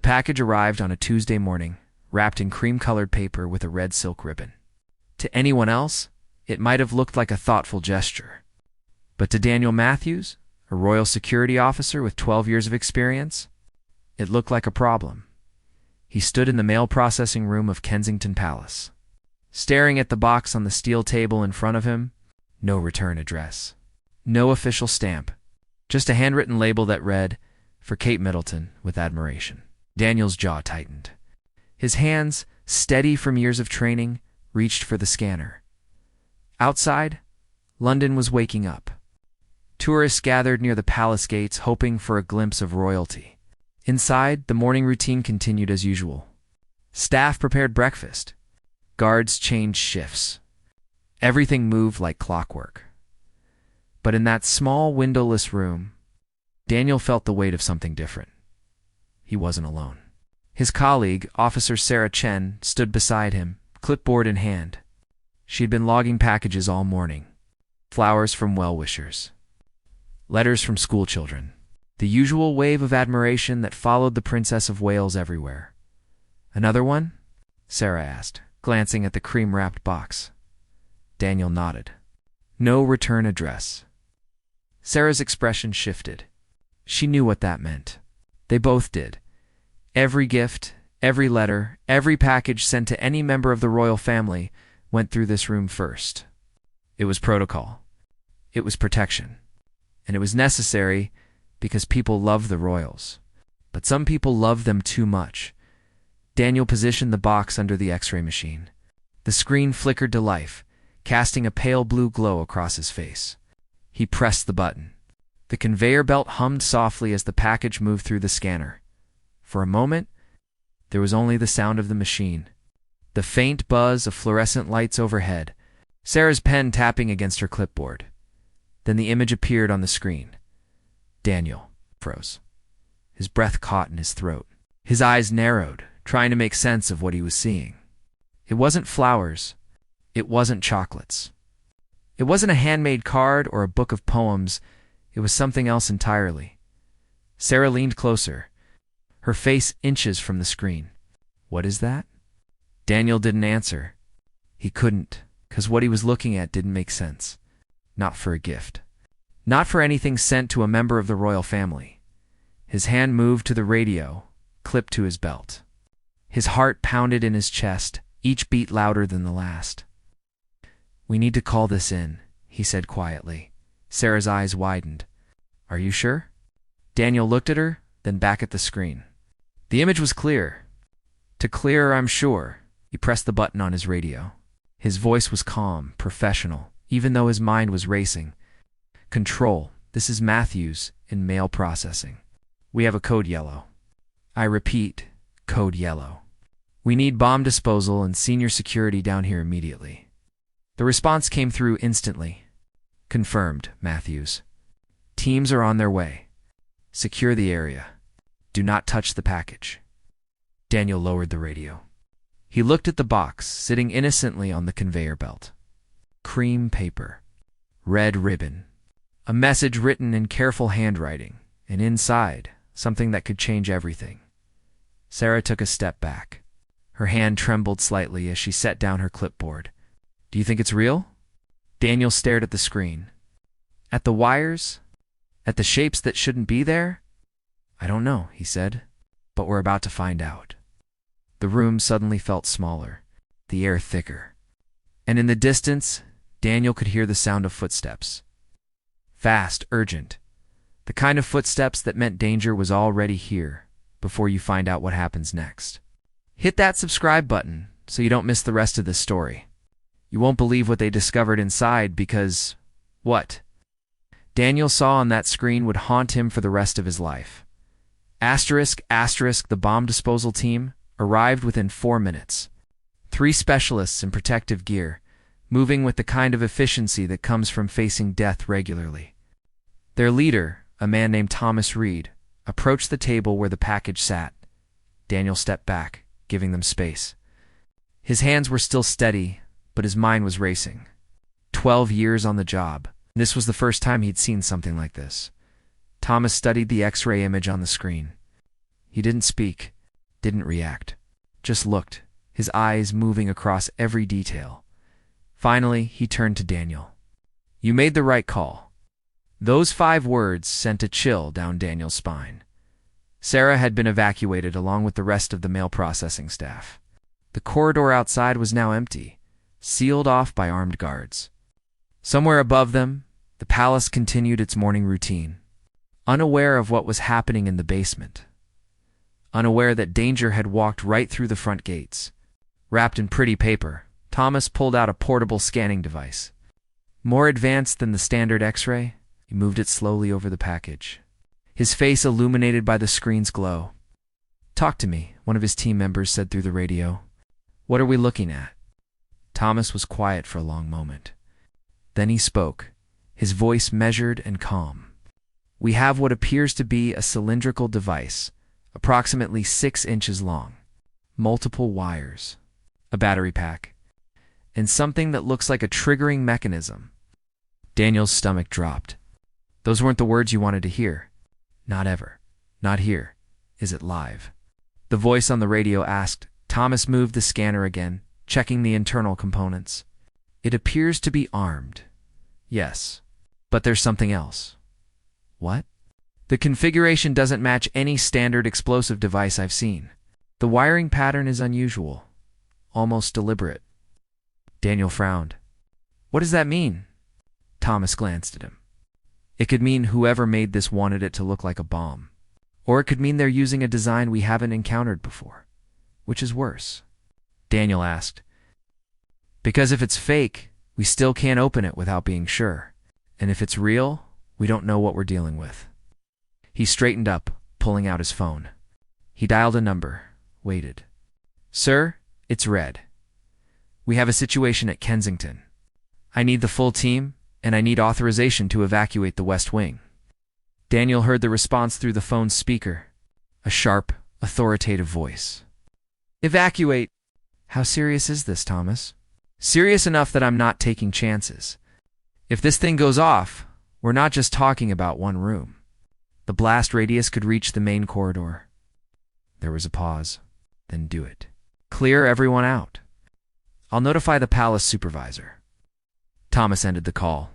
The package arrived on a Tuesday morning, wrapped in cream-colored paper with a red silk ribbon. To anyone else, it might have looked like a thoughtful gesture. But to Daniel Matthews, a Royal Security officer with 12 years of experience, it looked like a problem. He stood in the mail processing room of Kensington Palace. Staring at the box on the steel table in front of him, no return address. No official stamp. Just a handwritten label that read, "For Kate Middleton, with admiration." Daniel's jaw tightened. His hands, steady from years of training, reached for the scanner. Outside, London was waking up. Tourists gathered near the palace gates, hoping for a glimpse of royalty. Inside, the morning routine continued as usual. Staff prepared breakfast. Guards changed shifts. Everything moved like clockwork. But in that small, windowless room, Daniel felt the weight of something different. He wasn't alone. His colleague, Officer Sarah Chen, stood beside him, clipboard in hand. She'd been logging packages all morning. Flowers from well-wishers. Letters from schoolchildren. The usual wave of admiration that followed the Princess of Wales everywhere. "Another one?" Sarah asked, glancing at the cream-wrapped box. Daniel nodded. No return address. Sarah's expression shifted. She knew what that meant. They both did. Every gift, every letter, every package sent to any member of the royal family went through this room first. It was protocol. It was protection. And it was necessary because people love the royals. But some people love them too much. Daniel positioned the box under the X-ray machine. The screen flickered to life, casting a pale blue glow across his face. He pressed the button. The conveyor belt hummed softly as the package moved through the scanner. For a moment, there was only the sound of the machine, the faint buzz of fluorescent lights overhead, Sarah's pen tapping against her clipboard. Then the image appeared on the screen. Daniel froze. His breath caught in his throat. His eyes narrowed, trying to make sense of what he was seeing. It wasn't flowers. It wasn't chocolates. It wasn't a handmade card or a book of poems. It was something else entirely. Sarah leaned closer, her face inches from the screen. "What is that?" Daniel didn't answer. He couldn't, because what he was looking at didn't make sense. Not for a gift. Not for anything sent to a member of the royal family. His hand moved to the radio, clipped to his belt. His heart pounded in his chest, each beat louder than the last. "We need to call this in," he said quietly. Sarah's eyes widened. "Are you sure?" Daniel looked at her, then back at the screen. The image was clear. "To clear, I'm sure." He pressed the button on his radio. His voice was calm, professional, even though his mind was racing. "Control, this is Matthews in mail processing. We have a code yellow. I repeat, code yellow. We need bomb disposal and senior security down here immediately." The response came through instantly. "Confirmed, Matthews. Teams are on their way. Secure the area. Do not touch the package." Daniel lowered the radio. He looked at the box, sitting innocently on the conveyor belt. Cream paper. Red ribbon. A message written in careful handwriting, and inside, something that could change everything. Sarah took a step back. Her hand trembled slightly as she set down her clipboard. "Do you think it's real?" Daniel stared at the screen. "At the wires? At the shapes that shouldn't be there?" "I don't know," he said, "but we're about to find out." The room suddenly felt smaller, the air thicker. And in the distance, Daniel could hear the sound of footsteps. Fast, urgent. The kind of footsteps that meant danger was already here, before you find out what happens next. Hit that subscribe button so you don't miss the rest of this story. You won't believe what they discovered inside because, what Daniel saw on that screen would haunt him for the rest of his life. Asterisk, asterisk, the bomb disposal team arrived within 4 minutes. 3 specialists in protective gear, moving with the kind of efficiency that comes from facing death regularly. Their leader, a man named Thomas Reed, approached the table where the package sat. Daniel stepped back, giving them space. His hands were still steady, but his mind was racing. 12 years on the job. This was the first time he'd seen something like this. Thomas studied the X-ray image on the screen. He didn't speak, didn't react, just looked, his eyes moving across every detail. Finally, he turned to Daniel. "You made the right call." Those 5 words sent a chill down Daniel's spine. Sarah had been evacuated along with the rest of the mail processing staff. The corridor outside was now empty, sealed off by armed guards. Somewhere above them, the palace continued its morning routine, unaware of what was happening in the basement, unaware that danger had walked right through the front gates. Wrapped in pretty paper, Thomas pulled out a portable scanning device. More advanced than the standard X-ray, he moved it slowly over the package, his face illuminated by the screen's glow. "Talk to me," one of his team members said through the radio. "What are we looking at?" Thomas was quiet for a long moment. Then he spoke, his voice measured and calm. "We have what appears to be a cylindrical device, approximately 6 inches long, multiple wires, a battery pack, and something that looks like a triggering mechanism." Daniel's stomach dropped. Those weren't the words you wanted to hear. "Not ever. Not here. Is it live?" The voice on the radio asked. Thomas moved the scanner again, checking the internal components. "It appears to be armed. Yes. But there's something else." "What?" "The configuration doesn't match any standard explosive device I've seen. The wiring pattern is unusual, almost deliberate." Daniel frowned. "What does that mean?" Thomas glanced at him. "It could mean whoever made this wanted it to look like a bomb. Or it could mean they're using a design we haven't encountered before. Which is worse?" Daniel asked. "Because if it's fake, we still can't open it without being sure. And if it's real, we don't know what we're dealing with." He straightened up, pulling out his phone. He dialed a number, waited. "Sir, it's Red. We have a situation at Kensington. I need the full team, and I need authorization to evacuate the West Wing." Daniel heard the response through the phone's speaker, a sharp, authoritative voice. "Evacuate." "How serious is this, Thomas?" "Serious enough that I'm not taking chances. If this thing goes off, we're not just talking about one room. The blast radius could reach the main corridor." There was a pause. "Then do it. Clear everyone out. I'll notify the palace supervisor." Thomas ended the call.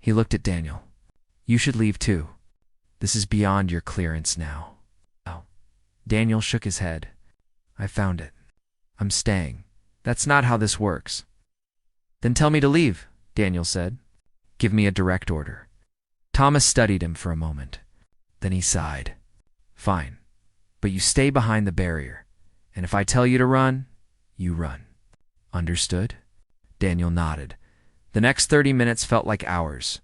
He looked at Daniel. "You should leave too. This is beyond your clearance now." "Oh." Daniel shook his head. "I found it. I'm staying. That's not how this works." "Then tell me to leave," Daniel said. "Give me a direct order." Thomas studied him for a moment. Then he sighed. "Fine. But you stay behind the barrier. And if I tell you to run, you run. Understood?" Daniel nodded. The next 30 minutes felt like hours.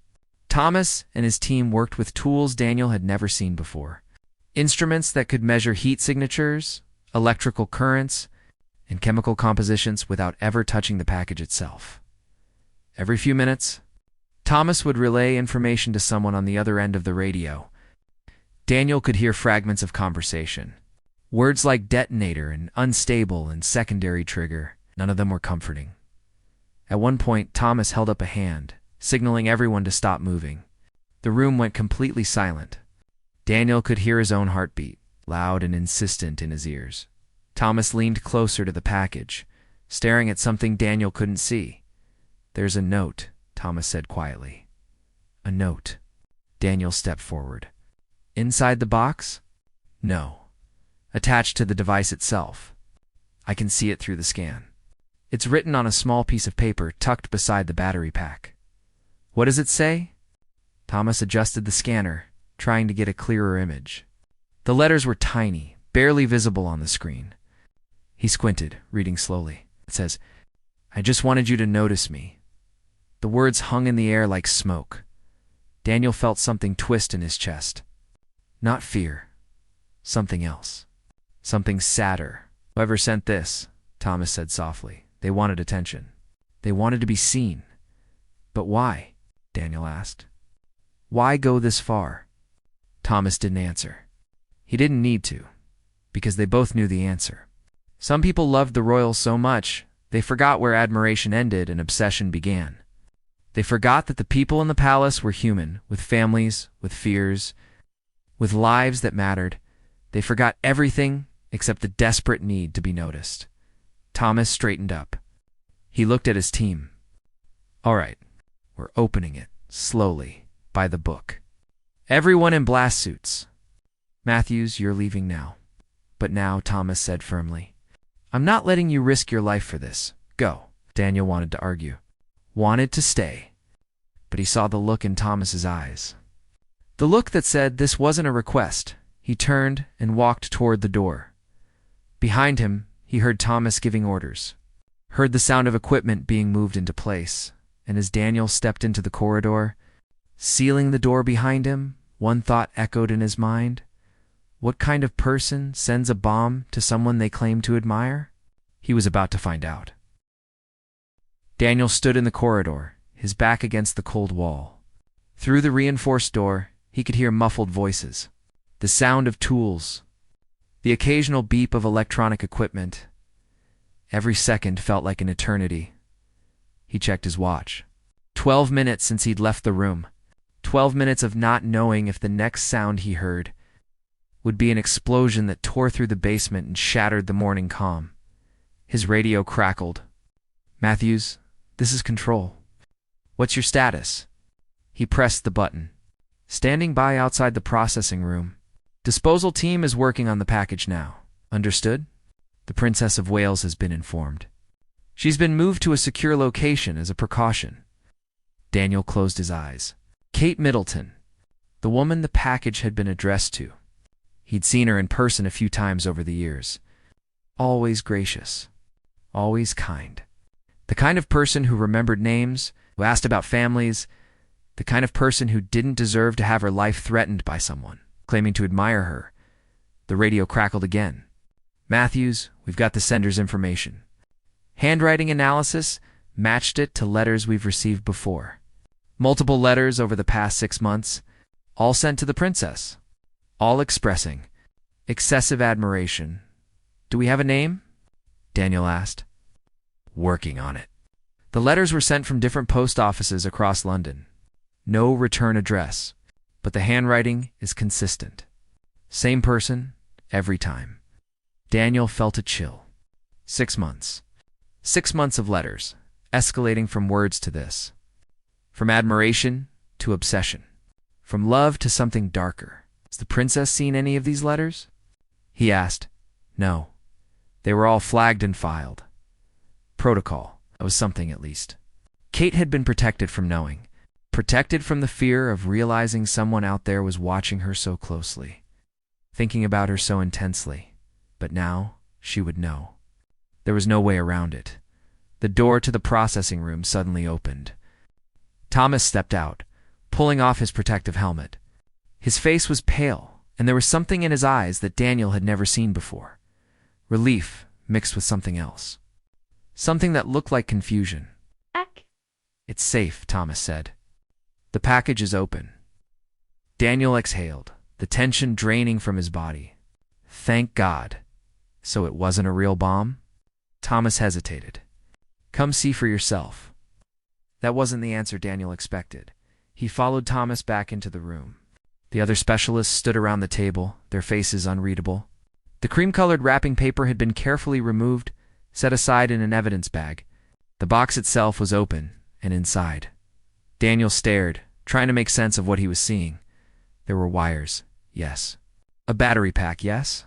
Thomas and his team worked with tools Daniel had never seen before. Instruments that could measure heat signatures, electrical currents, and chemical compositions without ever touching the package itself. Every few minutes, Thomas would relay information to someone on the other end of the radio. Daniel could hear fragments of conversation. Words like detonator and unstable and secondary trigger, none of them were comforting. At one point, Thomas held up a hand, signaling everyone to stop moving. The room went completely silent. Daniel could hear his own heartbeat, loud and insistent in his ears. Thomas leaned closer to the package, staring at something Daniel couldn't see. "There's a note," Thomas said quietly. "A note." Daniel stepped forward. "Inside the box?" "No. Attached to the device itself. I can see it through the scan. It's written on a small piece of paper tucked beside the battery pack." "What does it say?" Thomas adjusted the scanner, trying to get a clearer image. The letters were tiny, barely visible on the screen. He squinted, reading slowly. It says, "I just wanted you to notice me." The words hung in the air like smoke. Daniel felt something twist in his chest. Not fear. Something else. Something sadder. "Whoever sent this," Thomas said softly. "They wanted attention. They wanted to be seen." "But why?" Daniel asked. "Why go this far?" Thomas didn't answer. He didn't need to, because they both knew the answer. Some people loved the royals so much, they forgot where admiration ended and obsession began. They forgot that the people in the palace were human, with families, with fears, with lives that mattered. They forgot everything except the desperate need to be noticed. Thomas straightened up. He looked at his team. All right, we're opening it, slowly, by the book. Everyone in blast suits. Matthews, you're leaving now. But now, Thomas said firmly. I'm not letting you risk your life for this. Go. Daniel wanted to argue. Wanted to stay. But he saw the look in Thomas's eyes. The look that said this wasn't a request. He turned and walked toward the door. Behind him, he heard Thomas giving orders. Heard the sound of equipment being moved into place. And as Daniel stepped into the corridor, sealing the door behind him, one thought echoed in his mind. What kind of person sends a bomb to someone they claim to admire? He was about to find out. Daniel stood in the corridor, his back against the cold wall. Through the reinforced door, he could hear muffled voices, the sound of tools, the occasional beep of electronic equipment. Every second felt like an eternity. He checked his watch. 12 minutes since he'd left the room. 12 minutes of not knowing if the next sound he heard would be an explosion that tore through the basement and shattered the morning calm. His radio crackled. Matthews, this is Control. What's your status? He pressed the button. Standing by outside the processing room. Disposal team is working on the package now. Understood? The Princess of Wales has been informed. She's been moved to a secure location as a precaution. Daniel closed his eyes. Kate Middleton, the woman the package had been addressed to. He'd seen her in person a few times over the years. Always gracious. Always kind. The kind of person who remembered names, who asked about families, the kind of person who didn't deserve to have her life threatened by someone, claiming to admire her. The radio crackled again. Matthews, we've got the sender's information. Handwriting analysis matched it to letters we've received before. Multiple letters over the past 6 months, all sent to the princess. All expressing excessive admiration. Do we have a name? Daniel asked. Working on it. The letters were sent from different post offices across London. No return address, but the handwriting is consistent. Same person, every time. Daniel felt a chill. 6 months. 6 months of letters, escalating from words to this. From admiration to obsession. From love to something darker. Has the princess seen any of these letters? He asked. No. They were all flagged and filed. Protocol. That was something at least. Kate had been protected from knowing. Protected from the fear of realizing someone out there was watching her so closely. Thinking about her so intensely. But now, she would know. There was no way around it. The door to the processing room suddenly opened. Thomas stepped out, pulling off his protective helmet. His face was pale, and there was something in his eyes that Daniel had never seen before. Relief mixed with something else. Something that looked like confusion. It's safe, Thomas said. The package is open. Daniel exhaled, the tension draining from his body. Thank God. So it wasn't a real bomb? Thomas hesitated. Come see for yourself. That wasn't the answer Daniel expected. He followed Thomas back into the room. The other specialists stood around the table, their faces unreadable. The cream-colored wrapping paper had been carefully removed, set aside in an evidence bag. The box itself was open, and inside. Daniel stared, trying to make sense of what he was seeing. There were wires, yes. A battery pack, yes.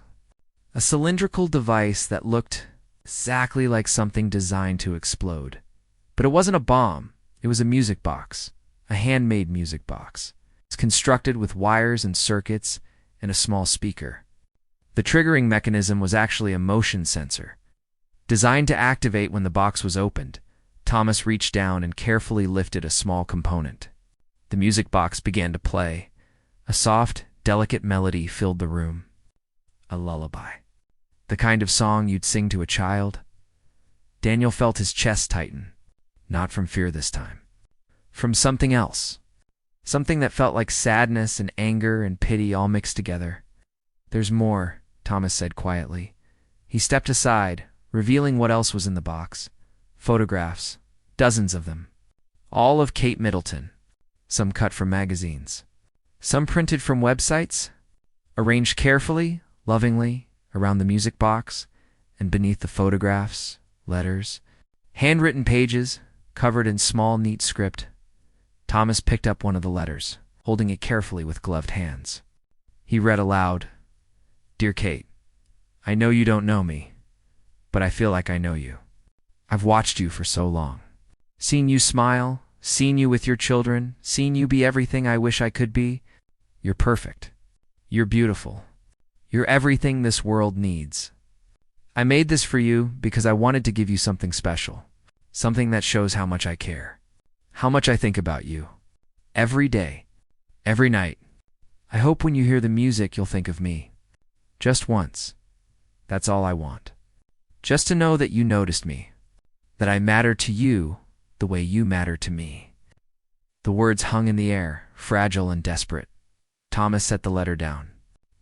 A cylindrical device that looked exactly like something designed to explode. But it wasn't a bomb. It was a music box, a handmade music box. It's constructed with wires and circuits and a small speaker. The triggering mechanism was actually a motion sensor. Designed to activate when the box was opened, Thomas reached down and carefully lifted a small component. The music box began to play. A soft, delicate melody filled the room. A lullaby. The kind of song you'd sing to a child. Daniel felt his chest tighten. Not from fear this time. From something else. Something that felt like sadness and anger and pity all mixed together. There's more, Thomas said quietly. He stepped aside, revealing what else was in the box. Photographs. Dozens of them. All of Kate Middleton. Some cut from magazines. Some printed from websites. Arranged carefully, lovingly, around the music box, and beneath the photographs, letters, handwritten pages covered in small, neat script. Thomas picked up one of the letters, holding it carefully with gloved hands. He read aloud, "Dear Kate, I know you don't know me, but I feel like I know you. I've watched you for so long. Seen you smile, seen you with your children, seen you be everything I wish I could be. You're perfect. You're beautiful. You're everything this world needs. I made this for you because I wanted to give you something special, something that shows how much I care, how much I think about you. Every day, every night. I hope when you hear the music you'll think of me. Just once. That's all I want. Just to know that you noticed me, that I matter to you the way you matter to me." The words hung in the air, fragile and desperate. Thomas set the letter down.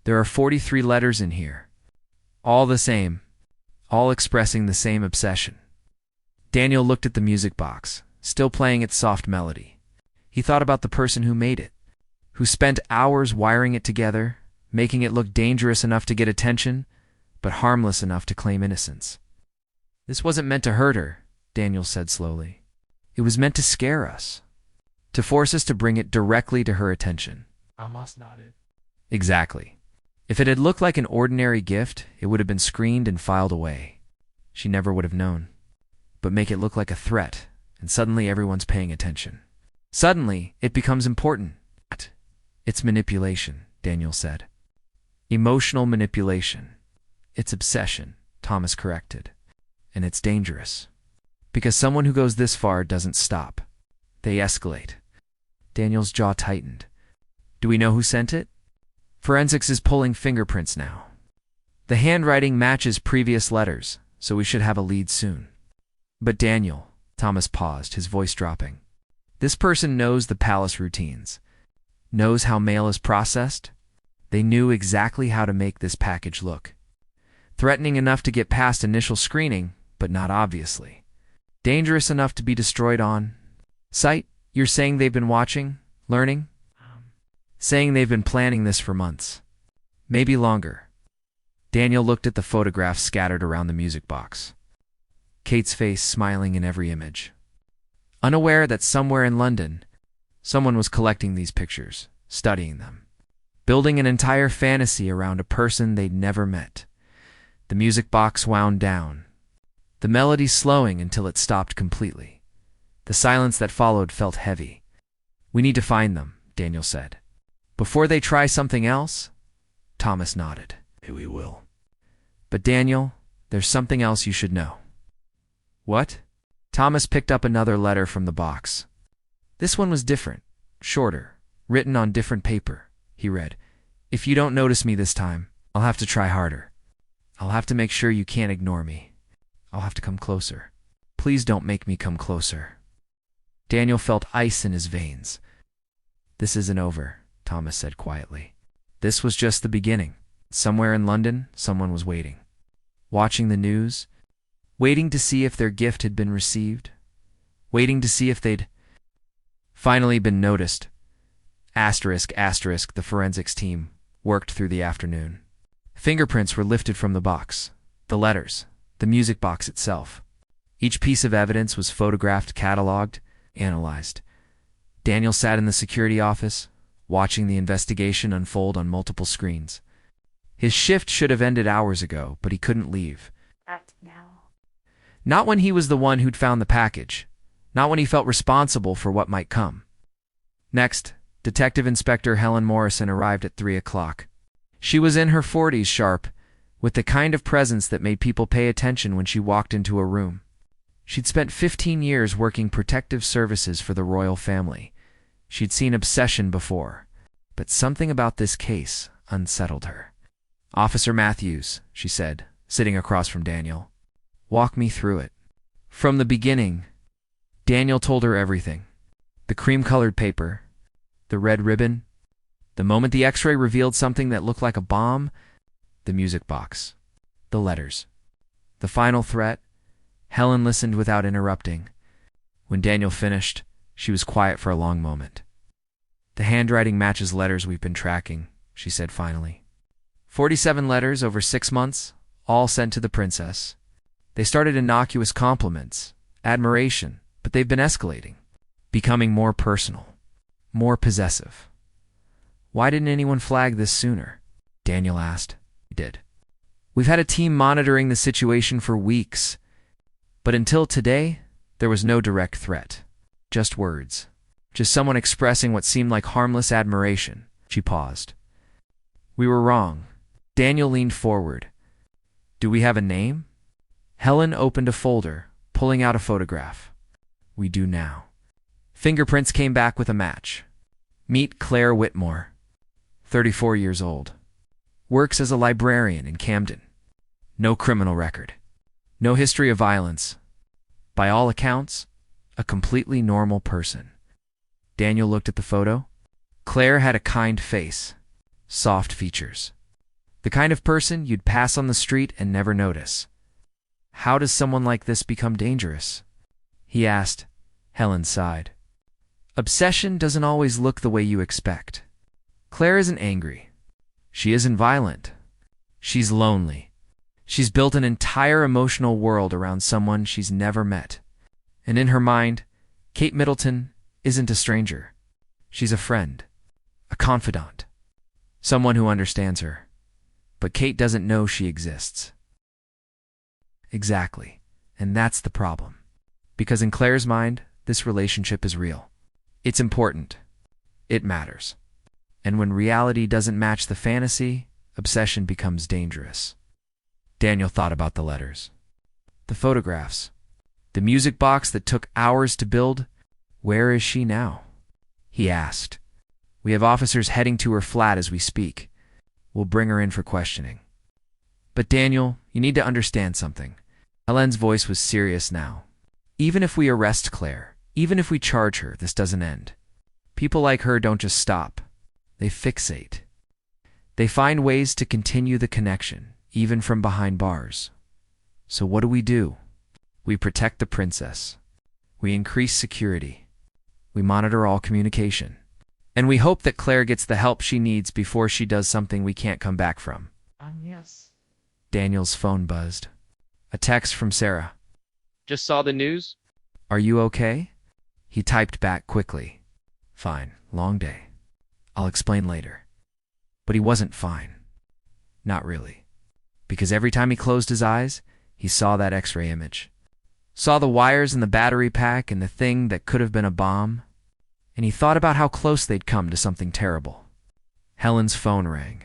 There are 43 letters in here. All the same, all expressing the same obsession. Daniel looked at the music box, still playing its soft melody. He thought about the person who made it, who spent hours wiring it together, making it look dangerous enough to get attention, but harmless enough to claim innocence. "This wasn't meant to hurt her," Daniel said slowly. "It was meant to scare us, to force us to bring it directly to her attention." Amos nodded. "Exactly. If it had looked like an ordinary gift, it would have been screened and filed away. She never would have known. But make it look like a threat, and suddenly everyone's paying attention. Suddenly, it becomes important." "It's manipulation," Daniel said. "Emotional manipulation. It's obsession," Thomas corrected. "And it's dangerous. Because someone who goes this far doesn't stop. They escalate." Daniel's jaw tightened. "Do we know who sent it?" "Forensics is pulling fingerprints now. The handwriting matches previous letters, so we should have a lead soon." "But Daniel," Thomas paused, his voice dropping. "This person knows the palace routines, knows how mail is processed. They knew exactly how to make this package look threatening enough to get past initial screening, but not obviously dangerous enough to be destroyed on sight." "You're saying they've been watching, learning?" "Saying they've been planning this for months. Maybe longer." Daniel looked at the photographs scattered around the music box. Kate's face smiling in every image. Unaware that somewhere in London, someone was collecting these pictures, studying them, building an entire fantasy around a person they'd never met. The music box wound down, the melody slowing until it stopped completely. The silence that followed felt heavy. "We need to find them," Daniel said. "Before they try something else?" Thomas nodded. "We will." "But Daniel, there's something else you should know." "What?" Thomas picked up another letter from the box. This one was different, shorter, written on different paper. He read, "If you don't notice me this time, I'll have to try harder. I'll have to make sure you can't ignore me. I'll have to come closer. Please don't make me come closer." Daniel felt ice in his veins. "This isn't over," Thomas said quietly. "This was just the beginning. Somewhere in London, someone was waiting. Watching the news, waiting to see if their gift had been received, waiting to see if they'd finally been noticed." The forensics team worked through the afternoon. Fingerprints were lifted from the box, the letters, the music box itself. Each piece of evidence was photographed, cataloged, analyzed. Daniel sat in the security office, watching the investigation unfold on multiple screens. His shift should have ended hours ago, but he couldn't leave. Not now. Not when he was the one who'd found the package. Not when he felt responsible for what might come. Next, Detective Inspector Helen Morrison arrived at 3 o'clock. She was in her 40s sharp, with the kind of presence that made people pay attention when she walked into a room. She'd spent 15 years working protective services for the royal family. She'd seen obsession before, but something about this case unsettled her. "Officer Matthews," she said, sitting across from Daniel. "Walk me through it." From the beginning, Daniel told her everything. The cream-colored paper, the red ribbon, the moment the x-ray revealed something that looked like a bomb, the music box, the letters, the final threat. Helen listened without interrupting. When Daniel finished, she was quiet for a long moment. "The handwriting matches letters we've been tracking," she said finally. 47 letters over 6 months, all sent to the princess. They started innocuous compliments, admiration, but they've been escalating, becoming more personal, more possessive. Why didn't anyone flag this sooner? Daniel asked. He did. We've had a team monitoring the situation for weeks, but until today, there was no direct threat. Just words. Just someone expressing what seemed like harmless admiration. She paused. We were wrong. Daniel leaned forward. Do we have a name? Helen opened a folder, pulling out a photograph. We do now. Fingerprints came back with a match. Meet Claire Whitmore, 34 years old. Works as a librarian in Camden. No criminal record. No history of violence. By all accounts, a completely normal person. Daniel looked at the photo. Claire had a kind face, soft features. The kind of person you'd pass on the street and never notice. How does someone like this become dangerous? He asked. Helen sighed. Obsession doesn't always look the way you expect. Claire isn't angry. She isn't violent. She's lonely. She's built an entire emotional world around someone she's never met. And in her mind, Kate Middleton isn't a stranger. She's a friend, a confidant, someone who understands her. But Kate doesn't know she exists. Exactly. And that's the problem. Because in Claire's mind, this relationship is real. It's important. It matters. And when reality doesn't match the fantasy, obsession becomes dangerous. Daniel thought about the letters, the photographs, the music box that took hours to build. Where is she now? He asked. We have officers heading to her flat as we speak. We'll bring her in for questioning. But Daniel, you need to understand something. Helen's voice was serious now. Even if we arrest Claire, even if we charge her, this doesn't end. People like her don't just stop. They fixate. They find ways to continue the connection, even from behind bars. So what do? We protect the princess. We increase security. We monitor all communication. And we hope that Claire gets the help she needs before she does something we can't come back from. Yes. Daniel's phone buzzed. A text from Sarah. Just saw the news? Are you okay? He typed back quickly. Fine. Long day. I'll explain later. But he wasn't fine. Not really. Because every time he closed his eyes, he saw that X-ray image. Saw the wires in the battery pack and the thing that could have been a bomb. And he thought about how close they'd come to something terrible. Helen's phone rang.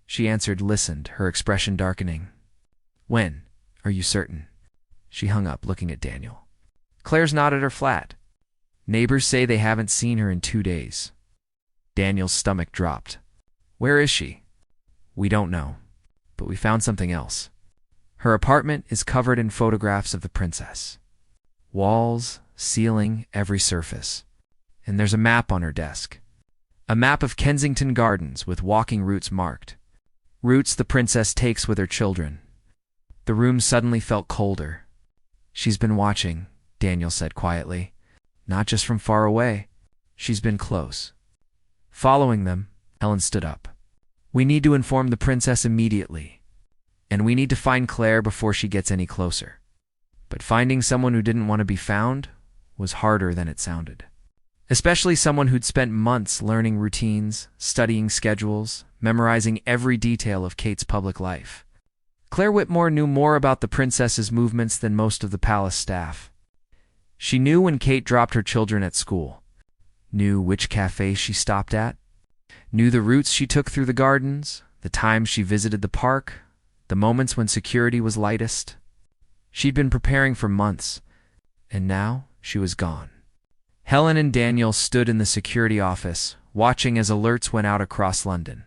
She answered, listened, her expression darkening. When? Are you certain? She hung up, looking at Daniel. Claire's not at her flat. Neighbors say they haven't seen her in 2 days. Daniel's stomach dropped. Where is she? We don't know. But we found something else. Her apartment is covered in photographs of the princess. Walls, ceiling, every surface. And there's a map on her desk. A map of Kensington Gardens with walking routes marked. Routes the princess takes with her children. The room suddenly felt colder. She's been watching, Daniel said quietly. Not just from far away. She's been close. Following them, Helen stood up. We need to inform the princess immediately. And we need to find Claire before she gets any closer. But finding someone who didn't want to be found was harder than it sounded. Especially someone who'd spent months learning routines, studying schedules, memorizing every detail of Kate's public life. Claire Whitmore knew more about the princess's movements than most of the palace staff. She knew when Kate dropped her children at school, knew which cafe she stopped at, knew the routes she took through the gardens, the times she visited the park, the moments when security was lightest. She'd been preparing for months, and now she was gone. Helen and Daniel stood in the security office, watching as alerts went out across London.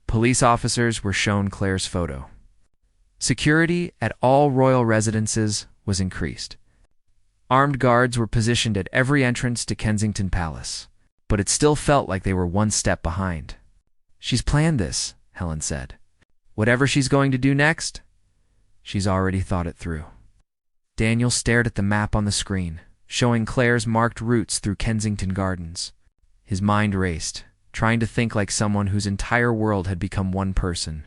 Police officers were shown Claire's photo. Security at all royal residences was increased. Armed guards were positioned at every entrance to Kensington Palace, but it still felt like they were one step behind. She's planned this, Helen said. Whatever she's going to do next, she's already thought it through. Daniel stared at the map on the screen, showing Claire's marked routes through Kensington Gardens. His mind raced, trying to think like someone whose entire world had become one person.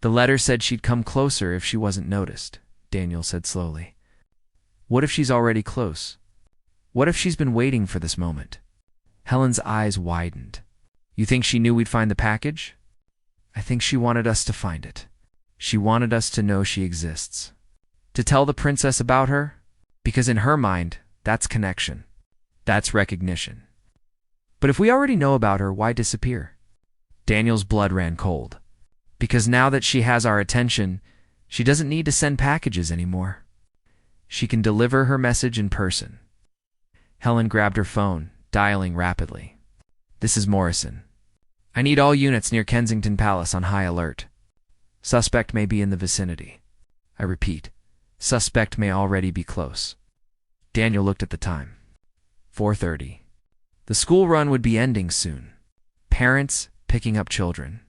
The letter said she'd come closer if she wasn't noticed, Daniel said slowly. What if she's already close? What if she's been waiting for this moment? Helen's eyes widened. You think she knew we'd find the package? I think she wanted us to find it. She wanted us to know she exists. To tell the princess about her? Because in her mind, that's connection. That's recognition. But if we already know about her, why disappear? Daniel's blood ran cold. Because now that she has our attention, she doesn't need to send packages anymore. She can deliver her message in person. Helen grabbed her phone, dialing rapidly. This is Morrison. I need all units near Kensington Palace on high alert. Suspect may be in the vicinity. I repeat, suspect may already be close. Daniel looked at the time. 4:30. The school run would be ending soon. Parents picking up children.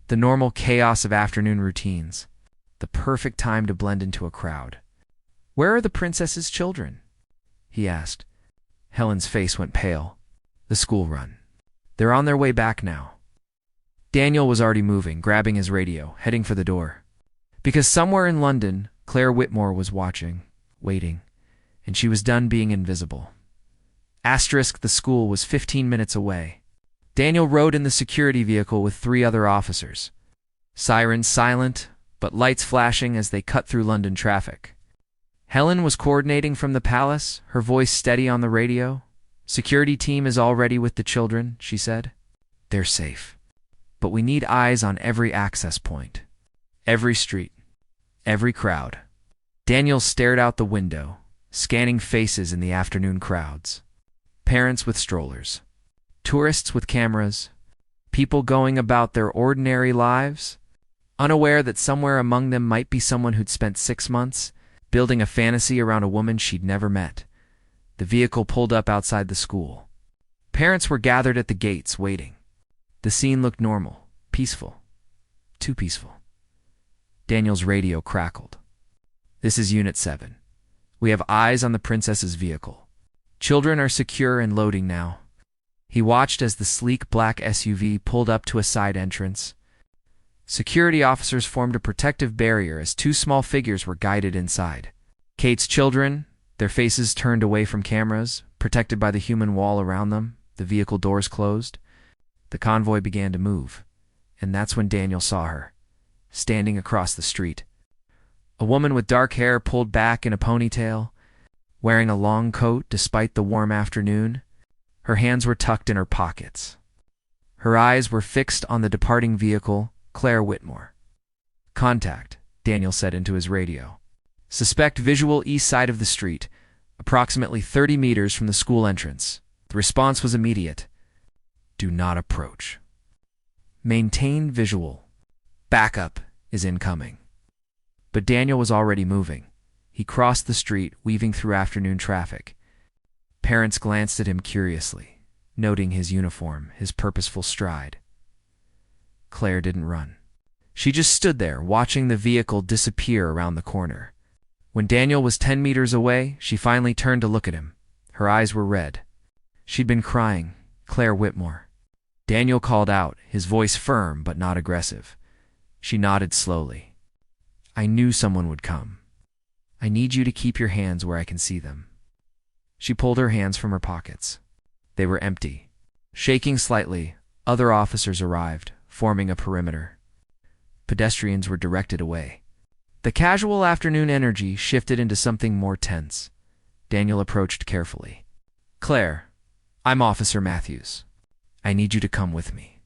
The normal chaos of afternoon routines. The perfect time to blend into a crowd. Where are the princess's children? He asked. Helen's face went pale. The school run. They're on their way back now. Daniel was already moving, grabbing his radio, heading for the door. Because somewhere in London, Claire Whitmore was watching, waiting, and she was done being invisible. Asterisk, the school was 15 minutes away. Daniel rode in the security vehicle with 3 other officers. Sirens silent, but lights flashing as they cut through London traffic. Helen was coordinating from the palace, her voice steady on the radio. Security team is already with the children, she said. They're safe. But we need eyes on every access point. Every street. Every crowd. Daniel stared out the window, scanning faces in the afternoon crowds. Parents with strollers. Tourists with cameras. People going about their ordinary lives, unaware that somewhere among them might be someone who'd spent 6 months building a fantasy around a woman she'd never met. The vehicle pulled up outside the school. Parents were gathered at the gates, waiting. The scene looked normal, peaceful. Too peaceful. Daniel's radio crackled. This is Unit 7. We have eyes on the princess's vehicle. Children are secure and loading now. He watched as the sleek black SUV pulled up to a side entrance. Security officers formed a protective barrier as 2 small figures were guided inside. Kate's children, their faces turned away from cameras, protected by the human wall around them, the vehicle doors closed. The convoy began to move, and that's when Daniel saw her, standing across the street. A woman with dark hair pulled back in a ponytail, wearing a long coat despite the warm afternoon. Her hands were tucked in her pockets. Her eyes were fixed on the departing vehicle, Claire Whitmore. Contact, Daniel said into his radio. Suspect visual east side of the street, approximately 30 meters from the school entrance. The response was immediate. Do not approach. Maintain visual. Backup is incoming. But Daniel was already moving. He crossed the street, weaving through afternoon traffic. Parents glanced at him curiously, noting his uniform, his purposeful stride. Claire didn't run. She just stood there, watching the vehicle disappear around the corner. When Daniel was 10 meters away, she finally turned to look at him. Her eyes were red. She'd been crying. Claire Whitmore. Daniel called out, his voice firm but not aggressive. She nodded slowly. I knew someone would come. I need you to keep your hands where I can see them. She pulled her hands from her pockets. They were empty. Shaking slightly, other officers arrived, forming a perimeter. Pedestrians were directed away. The casual afternoon energy shifted into something more tense. Daniel approached carefully. Claire, I'm Officer Matthews. I need you to come with me.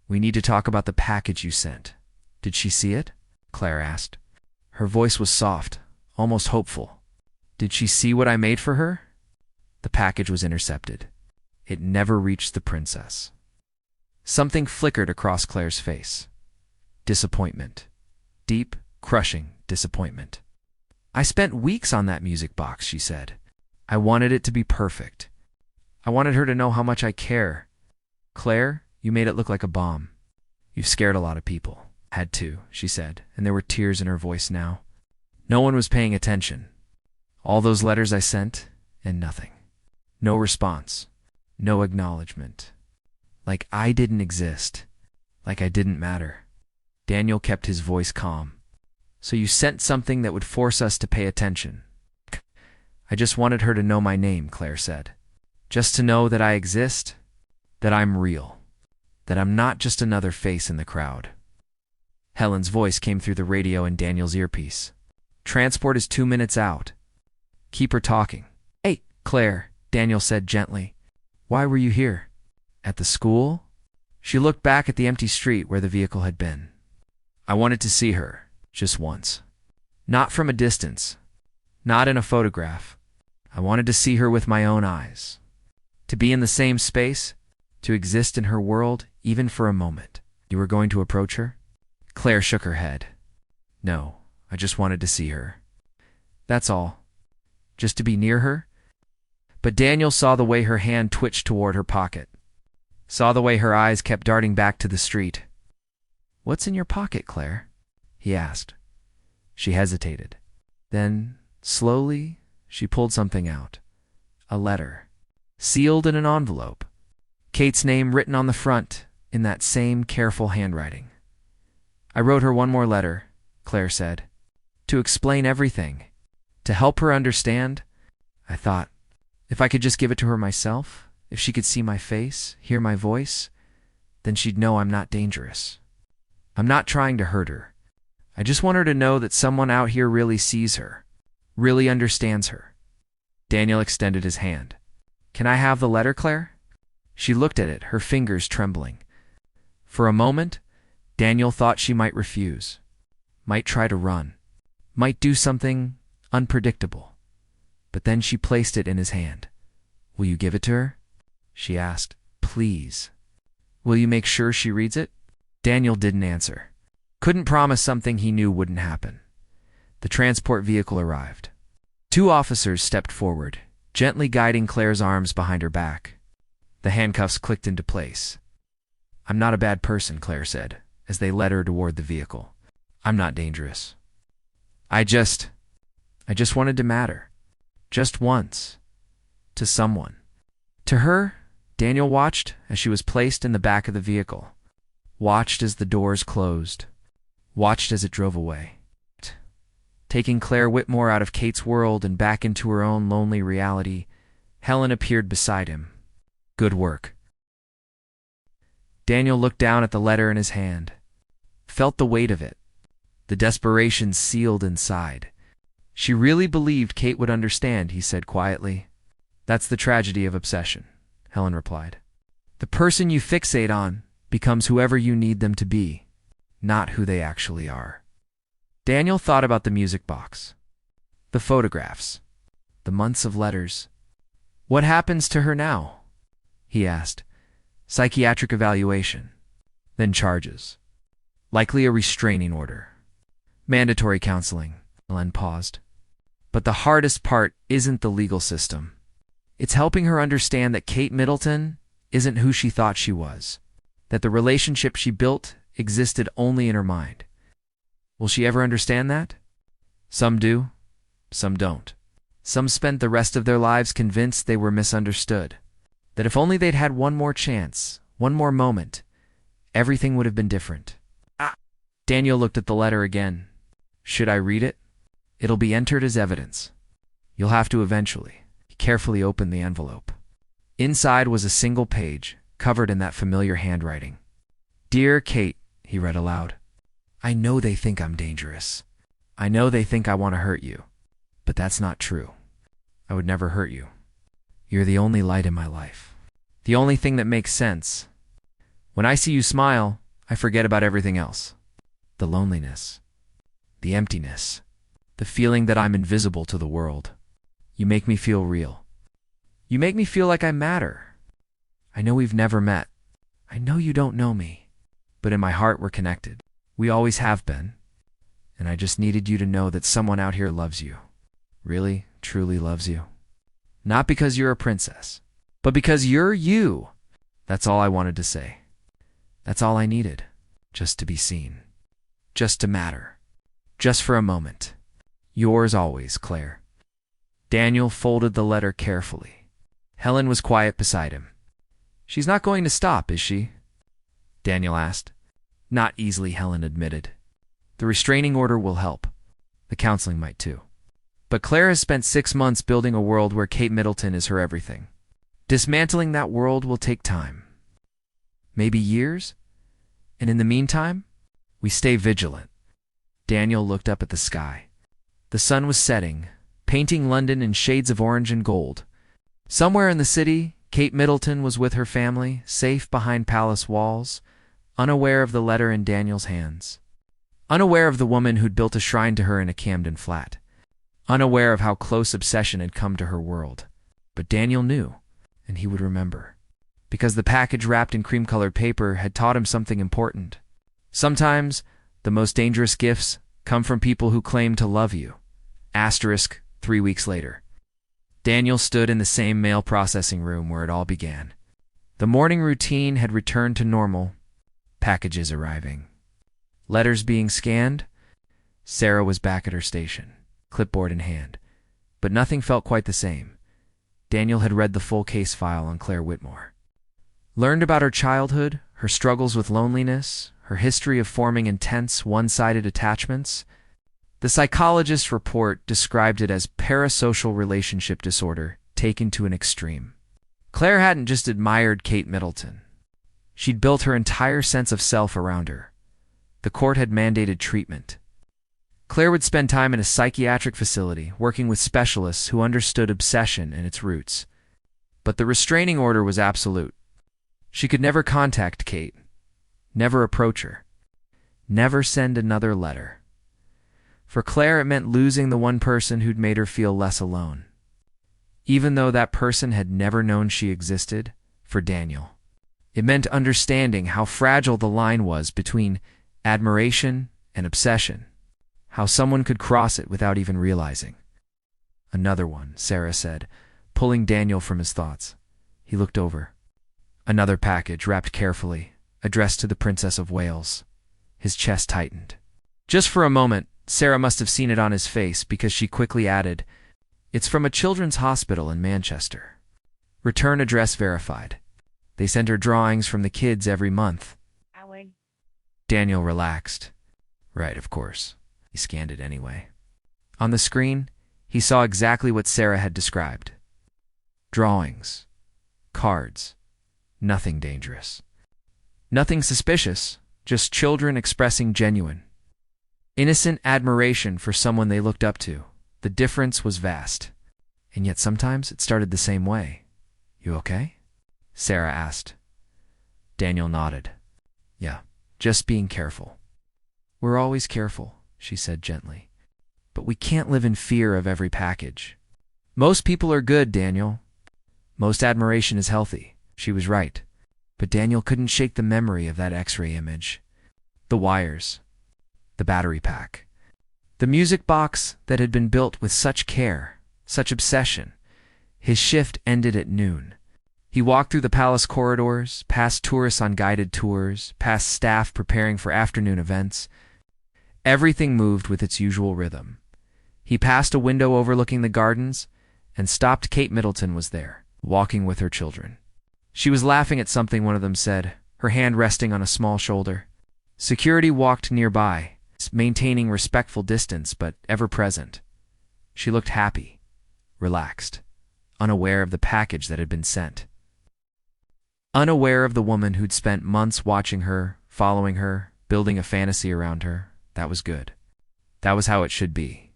We need to talk about the package you sent. Did she see it? Claire asked. Her voice was soft, almost hopeful. Did she see what I made for her? The package was intercepted. It never reached the princess. Something flickered across Claire's face. Disappointment. Deep, crushing disappointment. I spent weeks on that music box, she said. I wanted it to be perfect. I wanted her to know how much I care. Claire, you made it look like a bomb. You've scared a lot of people. Had to, she said, and there were tears in her voice now. No one was paying attention. All those letters I sent, and nothing. No response. No acknowledgement. Like I didn't exist. Like I didn't matter. Daniel kept his voice calm. So you sent something that would force us to pay attention. I just wanted her to know my name, Claire said. Just to know that I exist, that I'm real, that I'm not just another face in the crowd. Helen's voice came through the radio in Daniel's earpiece. Transport is 2 minutes out. Keep her talking. Hey, Claire, Daniel said gently. Why were you here? At the school? She looked back at the empty street where the vehicle had been. I wanted to see her, just once. Not from a distance, not in a photograph. I wanted to see her with my own eyes. To be in the same space, to exist in her world, even for a moment. You were going to approach her? Claire shook her head. No, I just wanted to see her. That's all. Just to be near her? But Daniel saw the way her hand twitched toward her pocket. Saw the way her eyes kept darting back to the street. What's in your pocket, Claire? He asked. She hesitated. Then, slowly, she pulled something out. A letter. Sealed in an envelope. Kate's name written on the front, in that same careful handwriting. I wrote her one more letter, Claire said. To explain everything. To help her understand. I thought, if I could just give it to her myself, if she could see my face, hear my voice, then she'd know I'm not dangerous. I'm not trying to hurt her. I just want her to know that someone out here really sees her, really understands her. Daniel extended his hand. Can I have the letter, Claire? She looked at it, her fingers trembling. For a moment, Daniel thought she might refuse, might try to run, might do something unpredictable. But then she placed it in his hand. Will you give it to her? She asked. Please. Will you make sure she reads it? Daniel didn't answer. Couldn't promise something he knew wouldn't happen. The transport vehicle arrived. 2 officers stepped forward, gently guiding Claire's arms behind her back. The handcuffs clicked into place. I'm not a bad person, Claire said, as they led her toward the vehicle. I'm not dangerous. I just wanted to matter. Just once. To someone. To her, Daniel watched as she was placed in the back of the vehicle. Watched as the doors closed. Watched as it drove away. Taking Claire Whitmore out of Kate's world and back into her own lonely reality, Helen appeared beside him. Good work. Daniel looked down at the letter in his hand. Felt the weight of it. The desperation sealed inside. She really believed Kate would understand, he said quietly. That's the tragedy of obsession, Helen replied. The person you fixate on becomes whoever you need them to be, not who they actually are. Daniel thought about the music box, the photographs, the months of letters. What happens to her now? He asked. Psychiatric evaluation, then charges. Likely a restraining order. Mandatory counseling. Helen paused. But the hardest part isn't the legal system. It's helping her understand that Kate Middleton isn't who she thought she was, that the relationship she built existed only in her mind. Will she ever understand that? Some do, some don't. Some spent the rest of their lives convinced they were misunderstood, that if only they'd had one more chance, one more moment, everything would have been different. Daniel looked at the letter again. Should I read it? It'll be entered as evidence. You'll have to eventually. He carefully opened the envelope. Inside was a single page, covered in that familiar handwriting. Dear Kate, he read aloud. I know they think I'm dangerous. I know they think I want to hurt you. But that's not true. I would never hurt you. You're the only light in my life. The only thing that makes sense. When I see you smile, I forget about everything else. The loneliness. The emptiness. The feeling that I'm invisible to the world. You make me feel real. You make me feel like I matter. I know we've never met. I know you don't know me. But in my heart we're connected. We always have been. And I just needed you to know that someone out here loves you. Really, truly loves you. Not because you're a princess, but because you're you. That's all I wanted to say. That's all I needed. Just to be seen. Just to matter. Just for a moment. Yours always, Claire. Daniel folded the letter carefully. Helen was quiet beside him. She's not going to stop, is she? Daniel asked. Not easily, Helen admitted. The restraining order will help. The counseling might too. But Claire has spent 6 months building a world where Kate Middleton is her everything. Dismantling that world will take time. Maybe years? And in the meantime, we stay vigilant. Daniel looked up at the sky. The sun was setting, painting London in shades of orange and gold. Somewhere in the city, Kate Middleton was with her family, safe behind palace walls, unaware of the letter in Daniel's hands. Unaware of the woman who'd built a shrine to her in a Camden flat. Unaware of how close obsession had come to her world. But Daniel knew, and he would remember. Because the package wrapped in cream-colored paper had taught him something important. Sometimes, the most dangerous gifts come from people who claim to love you. Asterisk, 3 weeks later. Daniel stood in the same mail processing room where it all began. The morning routine had returned to normal. Packages arriving. Letters being scanned. Sarah was back at her station, clipboard in hand. But nothing felt quite the same. Daniel had read the full case file on Claire Whitmore. Learned about her childhood, her struggles with loneliness, her history of forming intense, one-sided attachments. The psychologist's report described it as parasocial relationship disorder taken to an extreme. Claire hadn't just admired Kate Middleton. She'd built her entire sense of self around her. The court had mandated treatment. Claire would spend time in a psychiatric facility, working with specialists who understood obsession and its roots. But the restraining order was absolute. She could never contact Kate, never approach her, never send another letter. For Claire, it meant losing the one person who'd made her feel less alone. Even though that person had never known she existed, for Daniel, it meant understanding how fragile the line was between admiration and obsession, how someone could cross it without even realizing. Another one, Sarah said, pulling Daniel from his thoughts. He looked over. Another package, wrapped carefully, addressed to the Princess of Wales. His chest tightened. Just for a moment, Sarah must have seen it on his face because she quickly added, "It's from a children's hospital in Manchester. Return address verified. They send her drawings from the kids every month." Owie. Daniel relaxed. Right, of course. He scanned it anyway. On the screen, he saw exactly what Sarah had described. Drawings. Cards. Nothing dangerous. Nothing suspicious, just children expressing genuine, innocent admiration for someone they looked up to. The difference was vast. And yet sometimes it started the same way. "You okay?" Sarah asked. Daniel nodded. "Yeah, just being careful." "We're always careful," she said gently. "But we can't live in fear of every package. Most people are good, Daniel. Most admiration is healthy." She was right. But Daniel couldn't shake the memory of that X-ray image. The wires. The battery pack. The music box that had been built with such care, such obsession. His shift ended at noon. He walked through the palace corridors, past tourists on guided tours, past staff preparing for afternoon events. Everything moved with its usual rhythm. He passed a window overlooking the gardens and stopped. Kate Middleton was there, walking with her children. She was laughing at something one of them said, her hand resting on a small shoulder. Security walked nearby, maintaining respectful distance but ever present. She looked happy, relaxed, unaware of the package that had been sent. Unaware of the woman who'd spent months watching her, following her, building a fantasy around her. That was good. That was how it should be.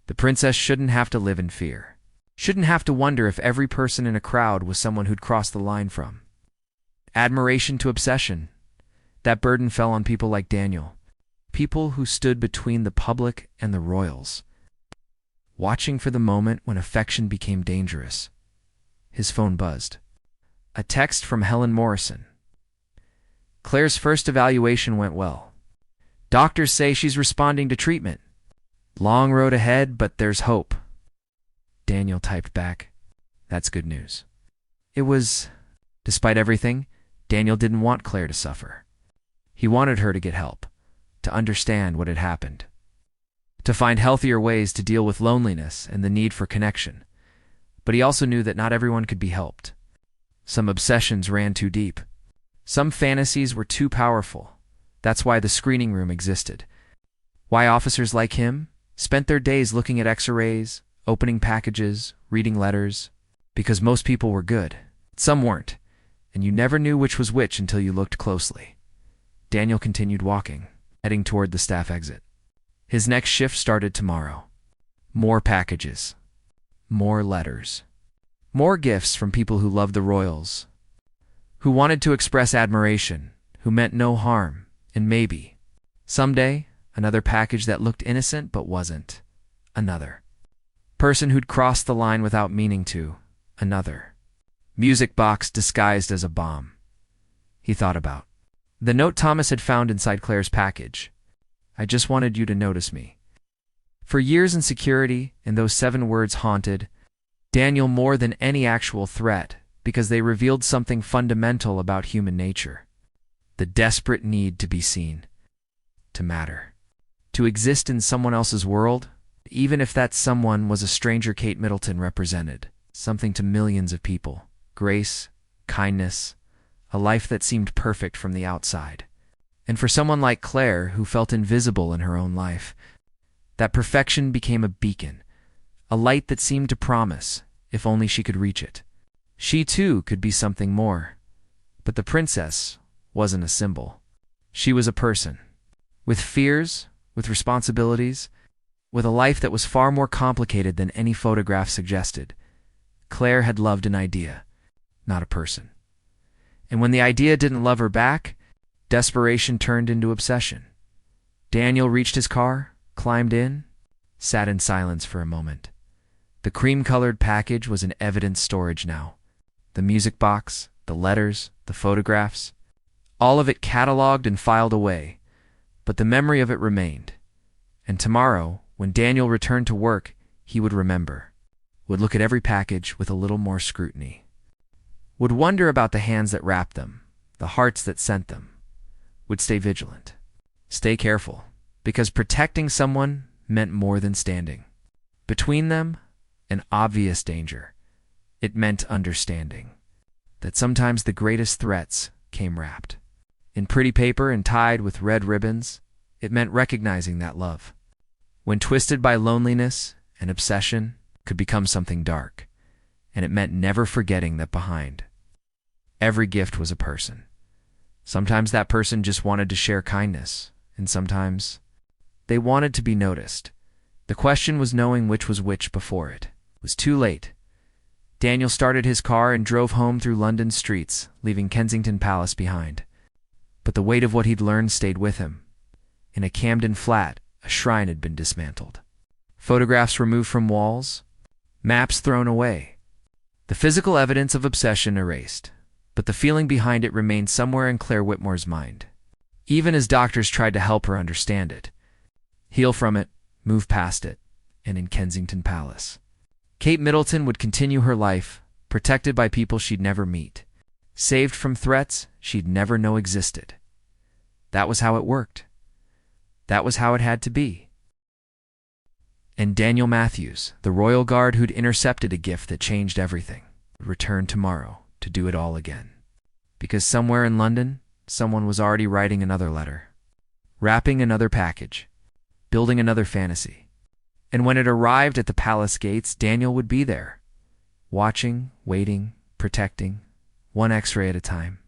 The princess shouldn't have to live in fear. Shouldn't have to wonder if every person in a crowd was someone who'd crossed the line from admiration to obsession. That burden fell on people like Daniel, people who stood between the public and the royals, watching for the moment when affection became dangerous. His phone buzzed. A text from Helen Morrison. "Claire's first evaluation went well. Doctors say she's responding to treatment. Long road ahead, but there's hope." Daniel typed back, "That's good news." It was, despite everything, Daniel didn't want Claire to suffer. He wanted her to get help, to understand what had happened, to find healthier ways to deal with loneliness and the need for connection. But he also knew that not everyone could be helped. Some obsessions ran too deep. Some fantasies were too powerful. That's why the screening room existed. Why officers like him spent their days looking at X-rays, opening packages, reading letters. Because most people were good. Some weren't, and you never knew which was which until you looked closely. Daniel continued walking, heading toward the staff exit. His next shift started tomorrow. More packages. More letters. More gifts from people who loved the royals, who wanted to express admiration, who meant no harm, and maybe, someday, another package that looked innocent but wasn't. Another person who'd crossed the line without meaning to. Another music box disguised as a bomb. He thought about the note Thomas had found inside Claire's package. I just wanted you to notice me. For years in security, and those 7 words haunted Daniel more than any actual threat, because they revealed something fundamental about human nature. The desperate need to be seen, to matter, to exist in someone else's world, even if that someone was a stranger Kate Middleton represented. Something to millions of people. Grace, kindness, a life that seemed perfect from the outside. And for someone like Claire, who felt invisible in her own life, that perfection became a beacon, a light that seemed to promise, if only she could reach it. She too could be something more. But the princess wasn't a symbol. She was a person, with fears, with responsibilities, with a life that was far more complicated than any photograph suggested. Claire had loved an idea, not a person. And when the idea didn't love her back, desperation turned into obsession. Daniel reached his car, climbed in, sat in silence for a moment. The cream-colored package was in evidence storage now. The music box, the letters, the photographs, all of it cataloged and filed away, but the memory of it remained. And tomorrow, when Daniel returned to work, he would remember. Would look at every package with a little more scrutiny. Would wonder about the hands that wrapped them, the hearts that sent them. Would stay vigilant. Stay careful, because protecting someone meant more than standing. Between them, an obvious danger. It meant understanding. That sometimes the greatest threats came wrapped. In pretty paper and tied with red ribbons, it meant recognizing that love, when twisted by loneliness and obsession, could become something dark, and it meant never forgetting that behind every gift was a person. Sometimes that person just wanted to share kindness, and sometimes they wanted to be noticed. The question was knowing which was which before it was too late. Daniel started his car and drove home through London's streets, leaving Kensington Palace behind. But the weight of what he'd learned stayed with him. In a Camden flat, a shrine had been dismantled. Photographs removed from walls, maps thrown away. The physical evidence of obsession erased, but the feeling behind it remained somewhere in Claire Whitmore's mind. Even as doctors tried to help her understand it, heal from it, move past it, and in Kensington Palace, Kate Middleton would continue her life, protected by people she'd never meet, saved from threats she'd never know existed. That was how it worked. That was how it had to be. And Daniel Matthews, the royal guard who'd intercepted a gift that changed everything, would return tomorrow to do it all again. Because somewhere in London, someone was already writing another letter, wrapping another package, building another fantasy. And when it arrived at the palace gates, Daniel would be there, watching, waiting, protecting, one X-ray at a time.